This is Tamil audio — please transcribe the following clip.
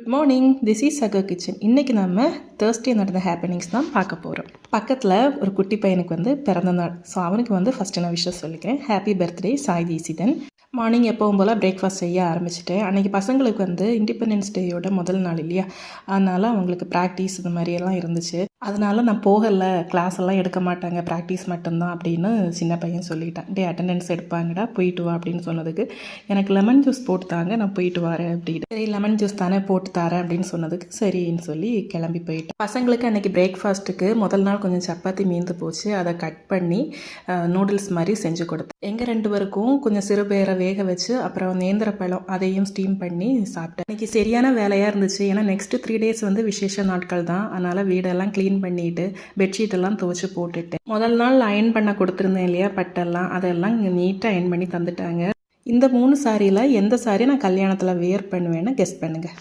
குட் மார்னிங், திஸ் இஸ் சகோ கிச்சன். இன்றைக்கி நம்ம தேர்ஸ்டே நடந்த ஹேப்பனிங்ஸ் தான் பார்க்க போகிறோம். பக்கத்தில் ஒரு குட்டி பையனுக்கு பிறந்த நாள். ஸோ அவனுக்கு ஃபஸ்ட்டு நான் விஷயம் சொல்லிக்கிறேன். Happy birthday Sai Dheesithan. Morning எப்பவும் போல் பிரேக்ஃபாஸ்ட் செய்ய ஆரம்பிச்சிட்டேன். அன்றைக்கி பசங்களுக்கு இண்டிபெண்டன்ஸ் டேயோட முதல் நாள் இல்லையா, அதனால் அவங்களுக்கு ப்ராக்டிஸ் இது மாதிரியெல்லாம் இருந்துச்சு. அதனால் நான் போகலை, கிளாஸ் எல்லாம் எடுக்க மாட்டாங்க, ப்ராக்டிஸ் மட்டும்தான் அப்படின்னு சின்ன பையன் சொல்லிட்டான். டே அட்டெண்டன்ஸ் எடுப்பாங்கடா, போயிட்டு வா அப்படின்னு சொன்னதுக்கு எனக்கு லெமன் ஜூஸ் போட்டு தாங்க, நான் போயிட்டு வரேன் அப்படின்னு. சரி லெமன் ஜூஸ் தானே போட்டு தரேன் அப்படின்னு சொன்னதுக்கு சரின்னு சொல்லி கிளம்பி போயிட்டேன். பசங்களுக்கு அன்றைக்கி பிரேக்ஃபாஸ்ட்டுக்கு முதல் நாள் கொஞ்சம் சப்பாத்தி மீந்து போச்சு. அதை கட் பண்ணி நூடுல்ஸ் மாதிரி செஞ்சு கொடுத்தேன். எங்கள் 2 பேருக்கும் கொஞ்சம் சிறுபேரை வேக வச்சு அப்புறம் நேந்திர பழம் அதையும் ஸ்டீம் பண்ணி சாப்பிட்டேன். இன்றைக்கி சரியான வேலையாக இருந்துச்சு. ஏன்னா நெக்ஸ்ட்டு 3 days விசேஷ நாட்கள் தான். அதனால் வீடெல்லாம் க்ளீன் பண்ணிவிட்டு பெட்ஷீட்டெல்லாம் துவைச்சி போட்டுட்டேன். முதல் நாள் அயன் பண்ண கொடுத்துருந்தேன் இல்லையா, பட்டெல்லாம் அதெல்லாம் நீட்டாக அயன் பண்ணி தந்துட்டாங்க. இந்த 3 சாரியில் எந்த சாரி நான் கல்யாணத்தில் வேர் பண்ணுவேன்னு கெஸ் பண்ணுங்கள்.